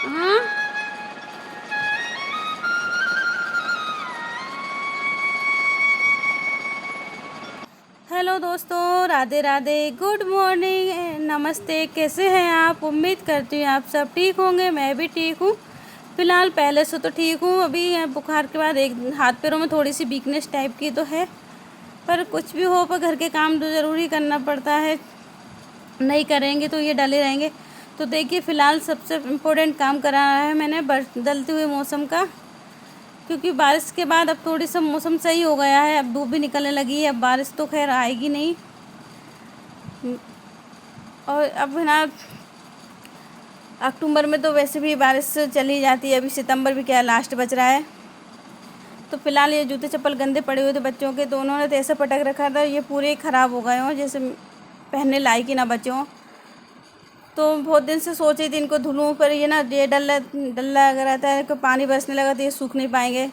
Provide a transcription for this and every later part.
हाँ। हेलो दोस्तों, Radhe Radhe, good morning, नमस्ते। कैसे हैं आप? उम्मीद करती हूँ आप सब ठीक होंगे। मैं भी ठीक हूँ। फ़िलहाल पहले से तो ठीक हूँ। अभी बुखार के बाद एक हाथ पैरों में थोड़ी सी वीकनेस टाइप की तो है, पर कुछ भी हो, पर घर के काम तो ज़रूरी करना पड़ता है। नहीं करेंगे तो ये डले रहेंगे। तो देखिए, फ़िलहाल सबसे इम्पोर्टेंट काम कराना है मैंने बदलते हुए मौसम का, क्योंकि बारिश के बाद अब थोड़ी सा मौसम सही हो गया है। अब धूप भी निकलने लगी है। अब बारिश तो खैर आएगी नहीं। और अब है ना, अक्टूबर में तो वैसे भी बारिश चली जाती है। अभी सितंबर भी क्या लास्ट बच रहा है। तो फिलहाल ये जूते चप्पल गंदे पड़े हुए थे बच्चों के, तो उन्होंने तो ऐसा पटक रखा था ये पूरे ख़राब हो गए हों, जैसे पहनने लायक ही ना बचे हों। तो बहुत दिन से सोच रही थी इनको धुलूँ, पर ये ना, ये डल लगा रहता है कि पानी बरसने लगा तो ये सूख नहीं पाएंगे।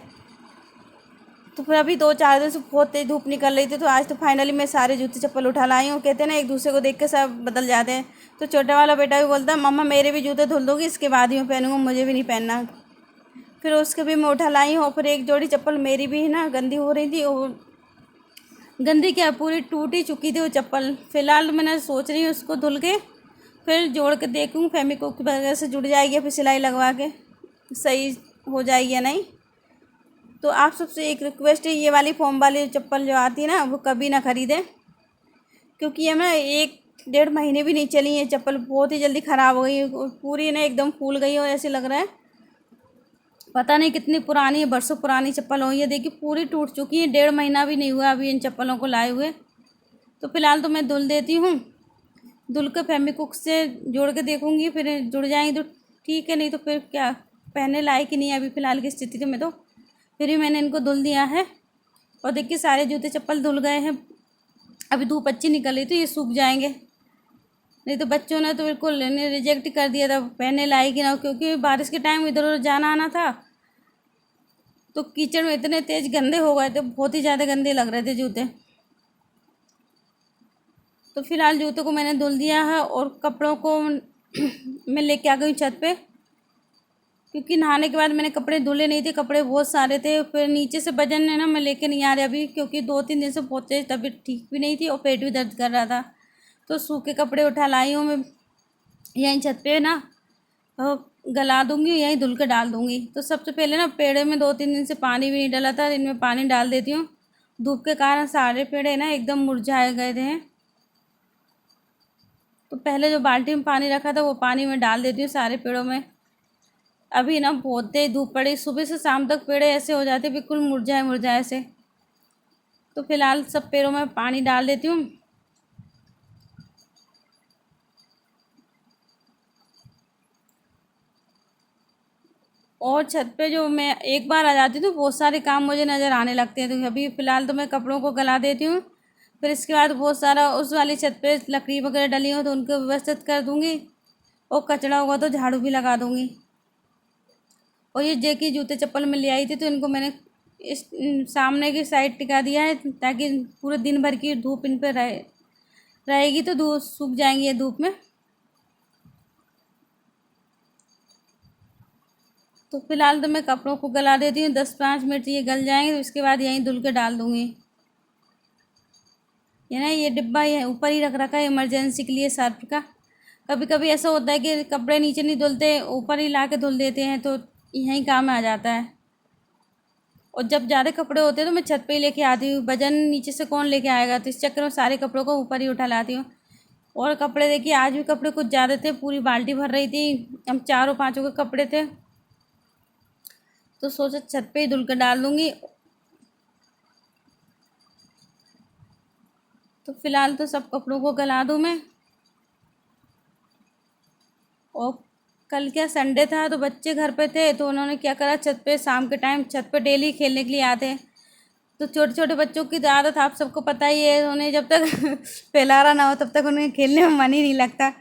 तो फिर अभी 2-4 दिन से बहुत तेज़ धूप निकल रही थी, तो आज तो फाइनली मैं सारे जूते चप्पल उठा लाई हूँ। कहते हैं ना, एक दूसरे को देख के सब बदल जाते हैं। तो छोटा वाला बेटा भी बोलता है, मम्मा मेरे भी जूते धुल दोगी, इसके बाद ही मैं पहनूँगा, मुझे भी नहीं पहनना। फिर उसके भी मैं उठा लाई हूँ। फिर एक जोड़ी चप्पल मेरी भी है ना गंदी हो रही थी, और गंदी क्या, पूरी टूट ही चुकी थी वो चप्पल। फ़िलहाल मैंने सोच रही हूँ उसको धुल के फिर जोड़ के देखूँ, फेविक्विक की वजह से जुड़ जाएगी, फिर सिलाई लगवा के सही हो जाएगी या नहीं। तो आप सबसे एक रिक्वेस्ट है, ये वाली फोम वाली चप्पल जो आती है ना, वो कभी ना ख़रीदें, क्योंकि ये ना 1-1.5 महीने भी नहीं चली है चप्पल, बहुत ही जल्दी ख़राब हो गई है। पूरी ना एकदम फूल गई, और ऐसे लग रहा है पता नहीं कितनी पुरानी है, बरसों पुरानी चप्पल हो। ये देखिए पूरी टूट चुकी है। 1.5 महीना भी नहीं हुआ अभी इन चप्पलों को लाए हुए। तो फिलहाल तो मैं धुल देती हूँ। धुल के फेविक्विक से जोड़ के देखूँगी, फिर जुड़ जाएंगी तो ठीक है, नहीं तो फिर क्या, पहनने लायक ही नहीं है अभी फ़िलहाल की स्थिति में। तो फिर ही मैंने इनको धुल दिया है। और देखिए सारे जूते चप्पल धुल गए हैं। अभी धूप अच्छी निकल रही तो ये सूख जाएंगे, नहीं तो बच्चों ने तो बिल्कुल रिजेक्ट कर दिया था, पहनने लायक ही ना हो, क्योंकि बारिश के टाइम इधर उधर जाना आना था। तो कीचड़ में इतने तेज़ गंदे हो गए थे, बहुत ही ज़्यादा गंदे लग रहे थे जूते। तो फिलहाल जूतों को मैंने धुल दिया है, और कपड़ों को मैं लेके आ गई छत पे, क्योंकि नहाने के बाद मैंने कपड़े धुले नहीं थे। कपड़े बहुत सारे थे। फिर नीचे से वजन है ना, मैं लेके नहीं आ रही अभी, क्योंकि 2-3 दिन से बहुत तेज़ तबीयत ठीक भी नहीं थी, और पेट भी दर्द कर रहा था। तो सूखे कपड़े उठा लाई हूँ मैं, यहीं छत पे ना गला दूंगी, यहीं धुल के डाल दूंगी। तो सबसे पहले ना, पेड़े में 2-3 दिन से पानी भी नहीं डाला था, इनमें पानी डाल देती हूँ। धूप के कारण सारे पेड़े ना एकदम मुरझाए गए थे। तो पहले जो बाल्टी में पानी रखा था वो पानी में डाल देती हूँ सारे पेड़ों में। अभी ना बहुत तेज धूप पड़ी, सुबह से शाम तक पेड़े ऐसे हो जाते बिल्कुल मुरझाए मुरझाए से। तो फिलहाल सब पेड़ों में पानी डाल देती हूँ। और छत पे जो मैं एक बार आ जाती हूँ तो बहुत सारे काम मुझे नज़र आने लगते हैं। तो अभी फ़िलहाल तो मैं कपड़ों को गला देती हूँ। फिर इसके बाद बहुत सारा उस वाली छत पे लकड़ी वगैरह डली हो तो उनको व्यवस्थित कर दूँगी, और कचरा होगा तो झाड़ू भी लगा दूँगी। और ये जे की जूते चप्पल में ले आई थी, तो इनको मैंने इस सामने की साइड टिका दिया है, ताकि पूरे दिन भर की धूप इन पर रहेगी तो धूप सूख जाएंगी ये धूप में। तो फिलहाल तो मैं कपड़ों को गला देती हूँ, 10-5 मिनट ये गल जाएंगे, तो इसके बाद यहीं धुल के डाल दूँगी। ये ना, ये डिब्बा ये ऊपर ही रख रखा है इमरजेंसी के लिए सर्फ का। कभी कभी ऐसा होता है कि कपड़े नीचे नहीं धुलते, ऊपर ही ला के धुल देते हैं, तो यहीं काम आ जाता है। और जब ज़्यादा कपड़े होते हैं तो मैं छत पे ही लेके आती हूँ, वजन नीचे से कौन लेके आएगा, तो इस चक्कर में सारे कपड़ों को ऊपर ही उठा लाती हूँ। और कपड़े देखिए, आज भी कपड़े कुछ ज़्यादा थे, पूरी बाल्टी भर रही थी। हम 4-5 के कपड़े थे, तो सोचा छत पे ही धुल कर डाल दूँगी। तो फिलहाल तो सब कपड़ों को गला दूँ मैं। और कल क्या संडे था, तो बच्चे घर पे थे, तो उन्होंने क्या करा, छत पे शाम के टाइम छत पे डेली खेलने के लिए आते हैं। तो छोटे छोटे बच्चों की तो आदत आप सबको पता ही है, उन्हें जब तक पहलारा ना हो तब तक उन्हें खेलने में मन ही नहीं लगता।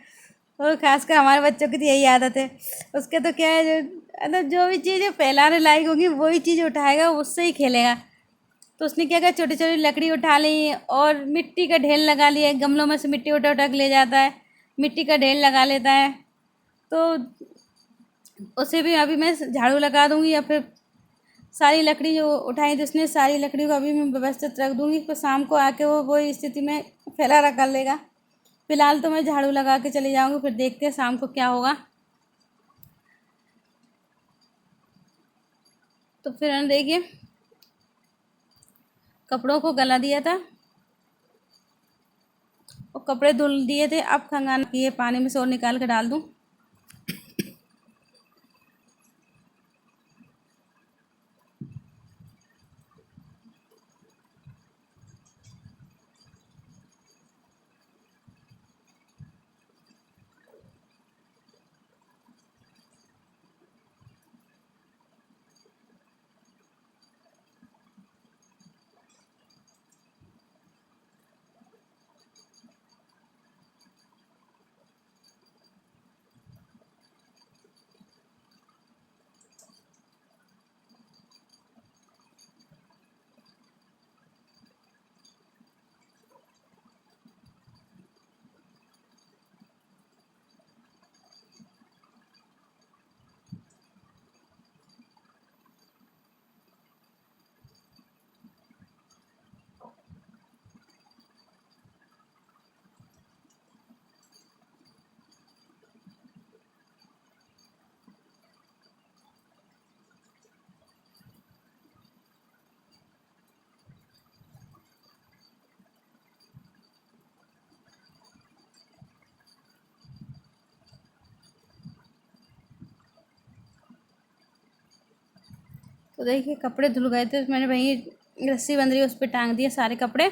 और ख़ासकर हमारे बच्चों की तो यही आदत है। उसके तो क्या है, जो मतलब जो भी चीज़ पहलाने लायक होगी वही चीज़ उठाएगा, उससे ही खेलेगा। तो उसने क्या किया, छोटी छोटी लकड़ी उठा ली और मिट्टी का ढेर लगा लिया। गमलों में से मिट्टी उठा उठा के ले जाता है, मिट्टी का ढेर लगा लेता है। तो उसे भी अभी मैं झाड़ू लगा दूँगी, या फिर सारी लकड़ी जो उठाई थी उसने सारी लकड़ी को अभी मैं व्यवस्थित रख दूँगी, तो शाम को आके वो स्थिति में फैलाना कर लेगा। फ़िलहाल तो मैं झाड़ू लगा के चली जाऊँगी, फिर देखते हैं शाम को क्या होगा। तो फिर मैंने देखिए कपड़ों को गला दिया था और कपड़े धुल दिए थे। अब खंगाना किए पानी में से और निकाल के डाल दूँ। तो देखिए कपड़े धुल गए थे, तो मैंने वहीं रस्सी बंध रही है उस पर टांग दिए सारे कपड़े,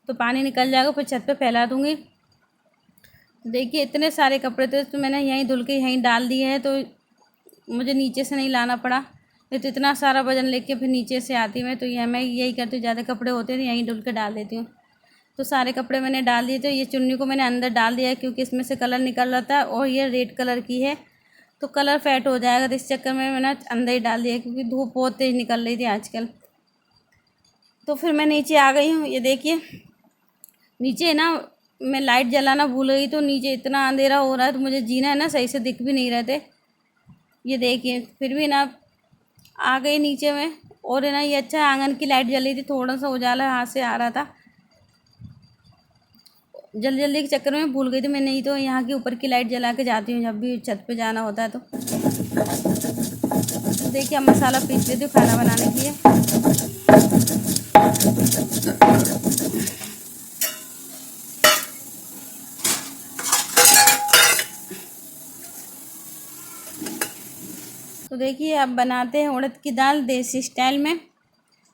तो पानी निकल जाएगा, फिर छत पे फैला दूँगी। तो देखिए इतने सारे कपड़े थे तो मैंने यहीं धुल के यहीं डाल दिए हैं, तो मुझे नीचे से नहीं लाना पड़ा। नहीं तो इतना सारा वज़न लेके फिर नीचे से आती मैं, तो यह मैं यही करती हूँ, ज़्यादा कपड़े होते हैं तो यहीं धुल के डाल देती हूँ। तो सारे कपड़े मैंने डाल दिए थे। ये चुन्नी को मैंने अंदर डाल दिया है क्योंकि इसमें से कलर निकल रहा था और ये रेड कलर की है, तो कलर फेड हो जाएगा, तो इस चक्कर में मैंने अंदर ही डाल दिया क्योंकि धूप बहुत तेज़ निकल रही थी आजकल। तो फिर मैं नीचे आ गई हूँ। ये देखिए नीचे ना मैं लाइट जलाना भूल गई, तो नीचे इतना अंधेरा हो रहा है तो मुझे जीना है ना सही से दिख भी नहीं रहे थे। ये देखिए फिर भी ना आ गई नीचे में, और है ना ये अच्छा आंगन की लाइट जली थी, थोड़ा सा उजाला हाथ से आ रहा था। जल्दी जल्दी के चक्कर में भूल गई थी मैं, नहीं तो यहाँ की ऊपर की लाइट जला के जाती हूँ जब भी छत पे जाना होता है। तो देखिए अब मसाला पीस लेती हूँ खाना बनाने के लिए। तो देखिए अब बनाते हैं उड़द की दाल देसी स्टाइल में।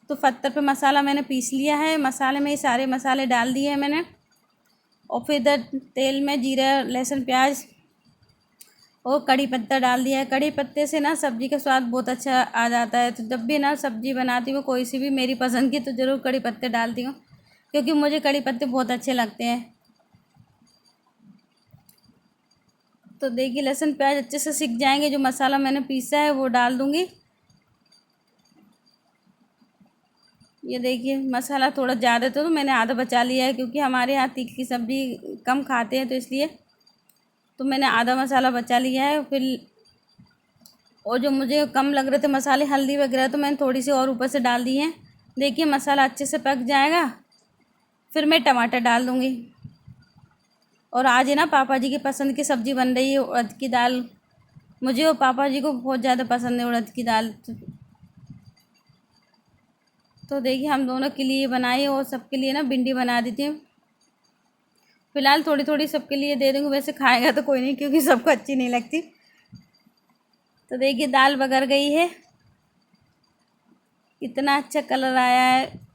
तो पत्थर पे मसाला मैंने पीस लिया है, मसाले में ये सारे मसाले डाल दिए हैं मैंने, और फिर इधर तेल में जीरा लहसुन प्याज और कड़ी पत्ता डाल दिया है। कड़ी पत्ते से ना सब्ज़ी का स्वाद बहुत अच्छा आ जाता है। तो जब भी ना सब्ज़ी बनाती हूँ कोई सी भी मेरी पसंद की, तो ज़रूर कड़ी पत्ते डालती हूँ क्योंकि मुझे कड़ी पत्ते बहुत अच्छे लगते हैं। तो देखिए लहसुन प्याज अच्छे से सिक जाएंगे, जो मसाला मैंने पीसा है वो डाल दूँगी। ये देखिए मसाला थोड़ा ज़्यादा था तो मैंने आधा बचा लिया है क्योंकि हमारे यहाँ तीखी सब्ज़ी कम खाते हैं, तो इसलिए तो मैंने आधा मसाला बचा लिया है। फिर और जो मुझे कम लग रहे थे मसाले हल्दी वगैरह, तो मैंने थोड़ी सी और ऊपर से डाल दी है। देखिए मसाला अच्छे से पक जाएगा फिर मैं टमाटर डाल दूँगी। और आज है ना पापा जी की पसंद की सब्ज़ी बन रही है उड़द की दाल, मुझे और पापा जी को बहुत ज़्यादा पसंद है उड़द की दाल। तो देखिए हम दोनों के लिए बनाई और सबके लिए ना भिंडी बना देती हूँ। फ़िलहाल थोड़ी थोड़ी सबके लिए दे दूँगी, वैसे खाएगा तो कोई नहीं क्योंकि सबको अच्छी नहीं लगती। तो देखिए दाल बगर गई है, इतना अच्छा कलर आया है।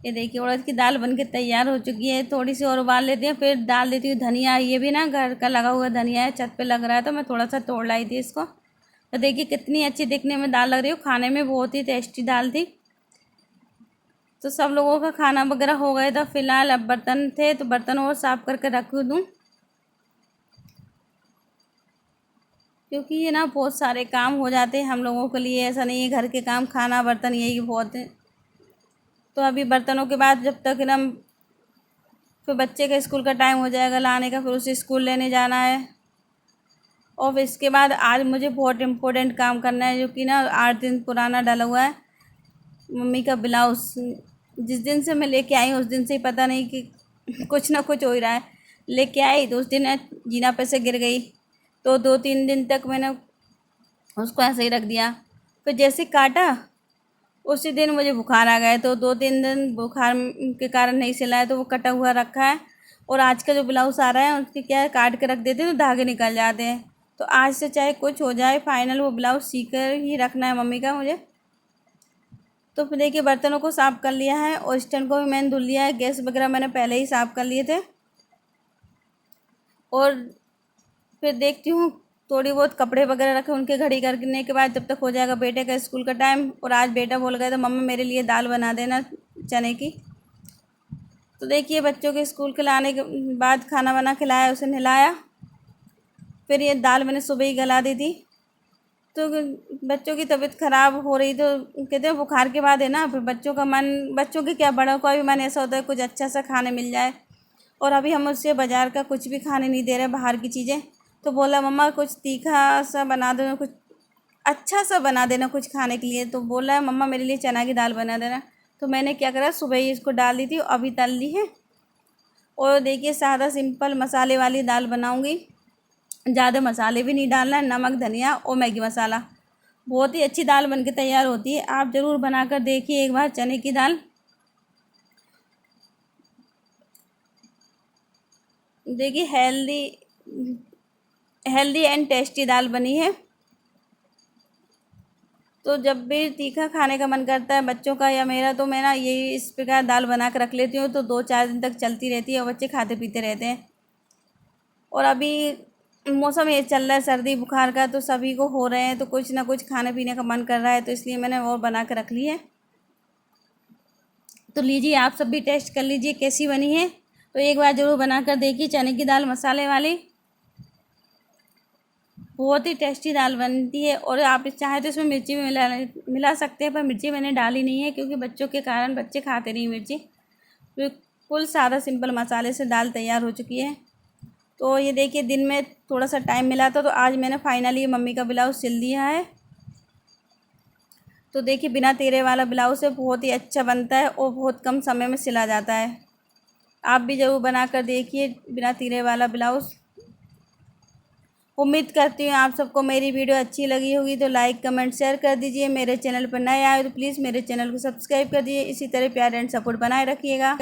ये देखिए उड़द की दाल बनके तैयार हो चुकी है। थोड़ी सी और उबाल लेती हैं, फिर डाल देती हूँ धनिया। ये भी ना घर का लगा हुआ धनिया है, छत पे लग रहा है तो मैं थोड़ा सा तोड़ लाई थी इसको। तो देखिए कितनी अच्छी दिखने में दाल लग रही है, खाने में बहुत ही टेस्टी दाल थी। तो सब लोगों का खाना वगैरह हो गया था। फ़िलहाल अब बर्तन थे तो बर्तन और साफ़ करके रख दूँ क्योंकि ये ना बहुत सारे काम हो जाते हैं हम लोगों के लिए। ऐसा नहीं है घर के काम खाना बर्तन यही बहुत है। तो अभी बर्तनों के बाद जब तक ना फिर बच्चे का स्कूल का टाइम हो जाएगा लाने का, फिर उसे स्कूल लेने जाना है। और फिर इसके बाद आज मुझे बहुत इम्पोर्टेंट काम करना है, जो कि ना 8 दिन पुराना डला हुआ है मम्मी का ब्लाउज़। जिस दिन से मैं लेके आई उस दिन से ही पता नहीं कि कुछ ना कुछ हो ही रहा है। लेके आई तो उस दिन जीना पे से गिर गई, तो 2-3 दिन तक मैंने उसको ऐसे ही रख दिया। फिर जैसे काटा उसी दिन मुझे बुखार आ गया, तो 2-3 दिन बुखार के कारण नहीं सिलाया, तो वो कटा हुआ रखा है। और आज का जो ब्लाउज़ आ रहा है उसके क्या है, काट के रख देते हैं तो धागे निकल जाते हैं। तो आज से चाहे कुछ हो जाए, फाइनल वो ब्लाउज़ सीकर ही रखना है मम्मी का मुझे। तो फिर देखिए बर्तनों को साफ़ कर लिया है और स्टैंड को भी मैंने धुल लिया है। गैस वगैरह मैंने पहले ही साफ़ कर लिए थे। और फिर देखती हूँ थोड़ी बहुत कपड़े वगैरह रखे, उनके घड़ी करने के बाद जब तक हो जाएगा बेटे का स्कूल का टाइम। और आज बेटा बोल गया था मम्मा मेरे लिए दाल बना देना चने की। तो देखिए बच्चों के स्कूल के लाने के बाद खाना वाना खिलाया, उसे नहलाया। फिर ये दाल मैंने सुबह ही गला दी थी। तो बच्चों की तबीयत ख़राब हो रही, तो कहते हैं बुखार के बाद है ना, फिर बच्चों का मन, बच्चों के क्या बड़ों का भी मन ऐसा होता है कुछ अच्छा सा खाने मिल जाए। और अभी हम उससे बाज़ार का कुछ भी खाने नहीं दे रहे, बाहर की चीज़ें। तो बोला मम्मा कुछ तीखा सा बना देना, कुछ अच्छा सा बना देना कुछ खाने के लिए। तो बोला है मम्मा मेरे लिए चना की दाल बना देना। तो मैंने क्या करा, सुबह ही इसको डाल दी थी, अभी तल ली है। और देखिए सादा सिंपल मसाले वाली दाल बनाऊँगी, ज़्यादा मसाले भी नहीं डालना है, नमक धनिया और मैगी मसाला। बहुत ही अच्छी दाल बनके तैयार होती है, आप ज़रूर बनाकर देखिए एक बार चने की दाल। देखिए हेल्दी एंड टेस्टी दाल बनी है। तो जब भी तीखा खाने का मन करता है बच्चों का या मेरा, तो मैं ना यही इस प्रकार दाल बना कर रख लेती हूँ, तो 2-4 दिन तक चलती रहती है और बच्चे खाते पीते रहते हैं। और अभी मौसम ये चल रहा है सर्दी बुखार का, तो सभी को हो रहे हैं, तो कुछ ना कुछ खाने पीने का मन कर रहा है, तो इसलिए मैंने और बना कर रख ली है। तो लीजिए आप सब भी टेस्ट कर लीजिए कैसी बनी है। तो एक बार ज़रूर बनाकर देखिए चने की दाल मसाले वाली, बहुत ही टेस्टी दाल बनती है। और आप चाहे तो इसमें मिर्ची भी मिला सकते हैं, पर मिर्ची मैंने डाली नहीं है क्योंकि बच्चों के कारण बच्चे खाते नहीं मिर्ची। बिल्कुल सादा सिंपल मसाले से दाल तैयार हो चुकी है। तो ये देखिए दिन में थोड़ा सा टाइम मिला था, तो आज मैंने फाइनली मम्मी का ब्लाउज़ सिल दिया है। तो देखिए बिना तीरे वाला ब्लाउज़ है, बहुत ही अच्छा बनता है और बहुत कम समय में सिला जाता है। आप भी ज़रूर बनाकर देखिए बिना तीरे वाला ब्लाउज़। उम्मीद करती हूँ आप सबको मेरी वीडियो अच्छी लगी होगी, तो लाइक कमेंट शेयर कर दीजिए। मेरे चैनल पर नए आए तो प्लीज़ मेरे चैनल को सब्सक्राइब कर दीजिए। इसी तरह प्यार एंड सपोर्ट बनाए रखिएगा।